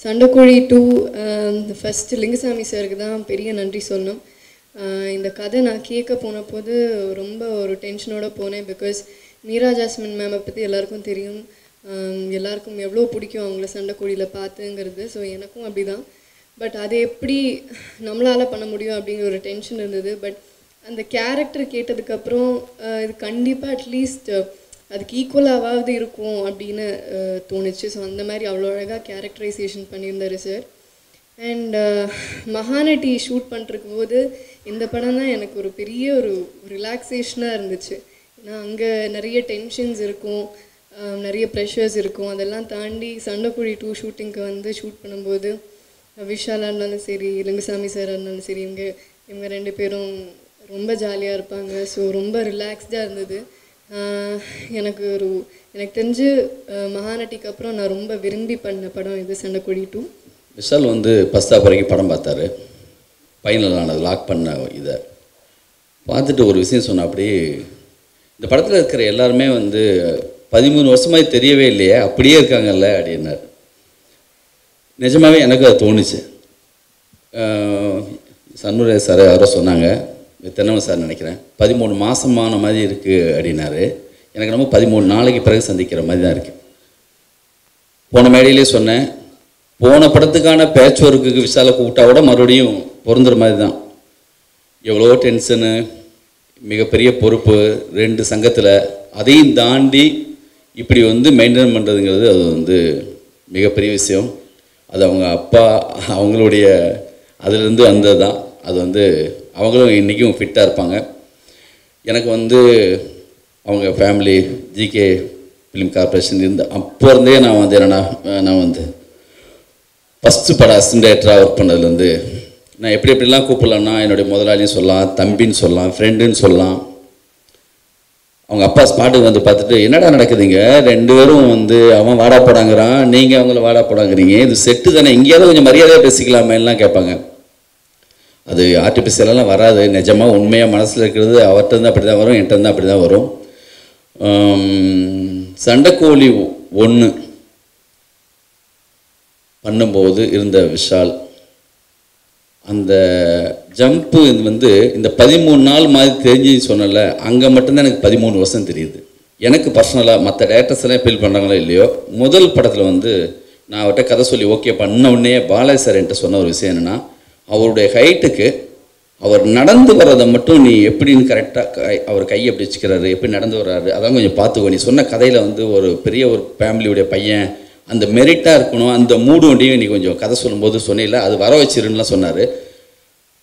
சண்டைக்கோழி 2 first Lingusamy சாருக்கு தான் பெரிய நன்றி சொல்லணும். இந்த கதை நான் கேட்க போனபோது ரொம்ப ஒரு டென்ஷனோடு போனேன். பிகாஸ் மீரா ஜாஸ்மின் மேமை பற்றி எல்லாருக்கும் தெரியும், எல்லாருக்கும் எவ்வளோ பிடிக்கும் அவங்கள சண்டைக்கோழியில் பார்த்துங்கிறது. ஸோ எனக்கும் அப்படி தான். பட் அதை எப்படி நம்மளால் பண்ண முடியும் அப்படிங்கிற ஒரு டென்ஷன் இருந்தது. பட் அந்த கேரக்டர் கேட்டதுக்கப்புறம் இது கண்டிப்பாக அட்லீஸ்ட் அதுக்கு ஈக்குவலாவது இருக்கும் அப்படின்னு தோணுச்சு. ஸோ அந்த மாதிரி அவ்வளோ அழகாக கேரக்டரைசேஷன் பண்ணியிருந்தார் சார். அண்ட் மகாநட்டி ஷூட் பண்ணுறக்கும் போது இந்த படம் தான் எனக்கு ஒரு பெரிய ஒரு ரிலாக்ஸேஷனாக இருந்துச்சு. ஏன்னா அங்கே நிறைய டென்ஷன்ஸ் இருக்கும், நிறைய ப்ரெஷர்ஸ் இருக்கும். அதெல்லாம் தாண்டி சண்டைக்கோழி 2 ஷூட்டிங்க்கு வந்து ஷூட் பண்ணும்போது விஷாலாக இருந்தாலும் சரி, லிங்குசாமி சாராக இருந்தாலும் சரி, இவங்க 2 பேரும் ரொம்ப ஜாலியாக இருப்பாங்க. ஸோ ரொம்ப ரிலாக்ஸ்டாக இருந்தது. எனக்கு தெரிஞ்சு மகாநட்டிக்கு அப்புறம் நான் ரொம்ப விரும்பி பண்ண படம் இது சண்டைக்கோழி 2. விஷால் வந்து ஃபஸ்ட் ஹாஃப் வரைக்கும் படம் பார்த்தாரு. ஃபைனல் ஆனது லாக் பண்ண இதை பார்த்துட்டு ஒரு விஷயம் சொன்ன, அப்படி இந்த படத்தில் இருக்கிற எல்லாருமே வந்து 13 வருஷமாக தெரியவே இல்லையே, அப்படியே இருக்காங்கல்ல அப்படின்னார். நிஜமாகவே எனக்கு அது தோணுச்சு. சண்முக சார் யாரோ சொன்னாங்க, தென்னவன் சார் நினைக்கிறேன், 13 மாதமான மாதிரி இருக்குது அப்படின்னாரு. எனக்கு நம்ம 13 நாளைக்கு பிறகு சந்திக்கிற மாதிரி தான் இருக்குது. போன மேடையிலே சொன்னேன், போன படத்துக்கான பேட்ச் ஒர்க்குக்கு விஷாலை கூப்பிட்டா கூட மறுபடியும் பொருந்துற மாதிரி தான். எவ்வளோ டென்ஷனு, மிகப்பெரிய பொறுப்பு 2 சங்கத்தில், அதையும் தாண்டி இப்படி வந்து மெயின்டைன் பண்ணுறதுங்கிறது அது வந்து மிகப்பெரிய விஷயம். அது அவங்க அப்பா அவங்களுடைய அதிலிருந்து வந்தது தான். அது வந்து அவங்களும் இன்றைக்கும் ஃபிட்டாக இருப்பாங்க. எனக்கு வந்து அவங்க ஃபேமிலி ஜிகே ஃபிலிம் கார்பரேஷன் இருந்து அப்போ இருந்தே நான் வந்து என்னென்னா, நான் வந்து ஃபஸ்ட்டு படம் அசிஸ்டன்ட் டைரக்டராக ஒர்க் பண்ணதுலேருந்து நான் எப்படிலாம் கூப்பிடலான்னா, என்னுடைய முதலாளின்னு சொல்லலாம், தம்பின்னு சொல்லலாம், ஃப்ரெண்டுன்னு சொல்லலாம். அவங்க அப்பா ஸ்பாட்டுக்கு வந்து பார்த்துட்டு, என்னடா நடக்குதுங்க 2 பேரும் வந்து அவன் வாடா போடாங்கிறான், நீங்கள் அவங்கள வாடா போடாங்கிறீங்க, இது செட்டு தானே, எங்கேயாவது கொஞ்சம் மரியாதையாக பேசிக்கலாமேலாம் கேட்பாங்க. அது ஆர்டிஃபிஷியலெலாம் வராது, நிஜமாக உண்மையாக மனசில் இருக்கிறது அவர்கிட்ட இருந்து அப்படி தான் வரும், என்கிட்ட இருந்து அப்படி தான் வரும். சண்டைக்கோழி 1 பண்ணும்போது இருந்த விஷால், அந்த ஜம்ப்பு வந்து இந்த 13 நாள் மாதிரி தெரிஞ்சு சொன்னல, அங்கே மட்டும்தான் எனக்கு 13 வருஷம் தெரியுது. எனக்கு பர்சனலாக மற்ற டேரக்டர்ஸ் எல்லாம் ஃபீல் பண்ணுறாங்களோ இல்லையோ, முதல் படத்தில் வந்து நான் அவர்கிட்ட கதை சொல்லி ஓகே பண்ண உடனே பாலாஜி சார் என்கிட்ட சொன்ன ஒரு விஷயம் என்னென்னா, அவருடைய ஹைட்டுக்கு அவர் நடந்து வர்றதை மட்டும் நீ எப்படின்னு கரெக்டாக அவர் கையை எப்படி வச்சுக்கிறாரு, எப்படி நடந்து வர்றாரு, அதான் கொஞ்சம் பார்த்துக்கோ. நீ சொன்ன கதையில் வந்து ஒரு பெரிய ஒரு ஃபேமிலியுடைய பையன், அந்த மெரிட்டாக இருக்கணும், அந்த மூடு வண்டியும் நீ கொஞ்சம் கதை சொல்லும்போது சொன்னில்ல, அது வர வச்சிருன்னுலாம் சொன்னார்.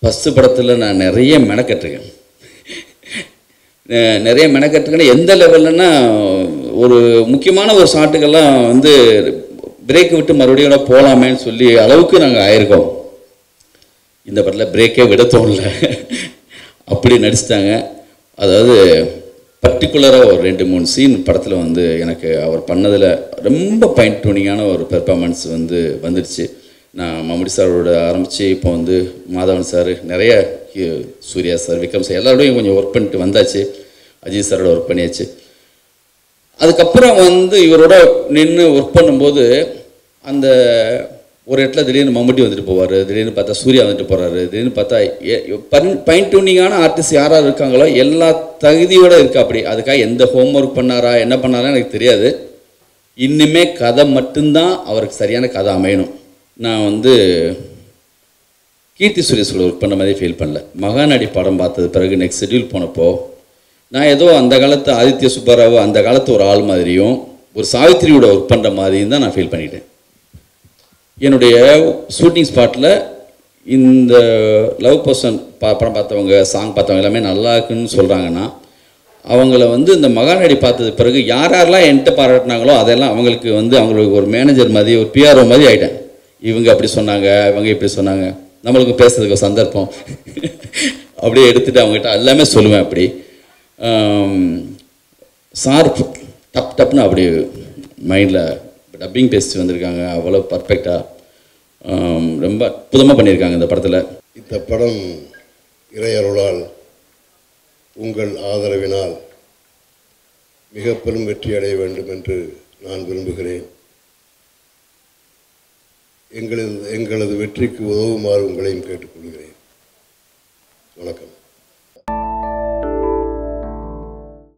ஃபஸ்ட்டு படத்தில் நான் நிறைய மெனக்கட்டுருக்கேன். நிறைய மெனக்கட்டுருக்கேன்னா எந்த லெவல்லன்னா, ஒரு முக்கியமான ஒரு ஷாட்டுக்கெல்லாம் வந்து பிரேக் விட்டு மறுபடியும் போகலாமேன்னு சொல்லி அளவுக்கு நாங்கள் ஆயிருக்கோம். இந்த படத்தில் பிரேக்கே விட தோணல, அப்படி நடிச்சிட்டாங்க. அதாவது பர்டிகுலராக ஒரு 2-3 சீன் படத்தில் வந்து எனக்கு அவர் பண்ணதில் ரொம்ப பாயிண்ட் டூனிங்கான ஒரு பெர்ஃபார்மன்ஸ் வந்து வந்துடுச்சு. நான் மம்முடி சாரோட ஆரம்பித்து இப்போ வந்து மாதவன் சார், நிறைய சூர்யா சார், விக்ரம் சார் எல்லாரோடையும் கொஞ்சம் ஒர்க் பண்ணிட்டு வந்தாச்சு. அஜித் சாரோட ஒர்க் பண்ணியாச்சு. அதுக்கப்புறம் வந்து இவரோட நின்று ஒர்க் பண்ணும்போது அந்த ஒரு இடத்துல திடீர்னு மம்முட்டி வந்துட்டு போவார், திடீர்னு பார்த்தா சூர்யா வந்துட்டு போகிறாரு, திடீர்னு பார்த்தா பாயிண்ட் டூனிங்கான ஆர்டிஸ்ட் யாராக இருக்காங்களோ எல்லா தகுதியோடு இருக்கா. அப்படி அதுக்காக எந்த ஹோம் ஒர்க் பண்ணாரா என்ன பண்ணாரா எனக்கு தெரியாது. இன்னுமே கதை மட்டும்தான் அவருக்கு சரியான கதை அமையணும். நான் வந்து கீர்த்தி சுரேஷோட ஒர்க் பண்ண மாதிரி ஃபீல் பண்ணல. மகாநடி படம் பார்த்தது பிறகு நெக்ஸ்ட் ஷெட்யூல் போனப்போ நான் ஏதோ அந்த காலத்து ஆதித்ய சுப்பராவ், அந்த காலத்து ஒரு ஆள் மாதிரியும் ஒரு சாவித்திரியோட ஒர்க் பண்ணுற மாதிரியும் தான் நான் ஃபீல் பண்ணிட்டேன். என்னுடைய ஷூட்டிங் ஸ்பாட்டில் இந்த லவ் பர்சன் படம் பார்த்தவங்க, சாங் பார்த்தவங்க எல்லாமே நல்லா இருக்குன்னு சொல்கிறாங்கன்னா, அவங்கள வந்து இந்த மகாநடி பார்த்தது பிறகு யார் யாரெல்லாம் என்கிட்ட பாராட்டினாங்களோ அதெல்லாம் அவங்களுக்கு வந்து அவங்களுக்கு ஒரு மேனேஜர் மாதிரி, ஒரு பிஆர்ஓ மாதிரி ஆகிட்டேன். இவங்க அப்படி சொன்னாங்க, இவங்க இப்படி சொன்னாங்க, நம்மளுக்கு பேசுறதுக்கு சந்தர்ப்பம் அப்படியே எடுத்துகிட்டு அவங்ககிட்ட எல்லாமே சொல்லுவேன். அப்படி சார் டப் டப்னு அப்படி மைண்டில் டப்பிங் பேசிட்டு வந்திருக்காங்க. அவ்வளோ பர்ஃபெக்டாக ரொம்ப அற்புதமாக பண்ணியிருக்காங்க இந்த படத்தில். இந்த படம் இறையருளால் உங்கள் ஆதரவினால் மிக பெரும் வெற்றி அடைய வேண்டும் என்று நான் விரும்புகிறேன். எங்களது வெற்றிக்கு உதவுமாறு உங்களையும் கேட்டுக்கொள்கிறேன். வணக்கம்.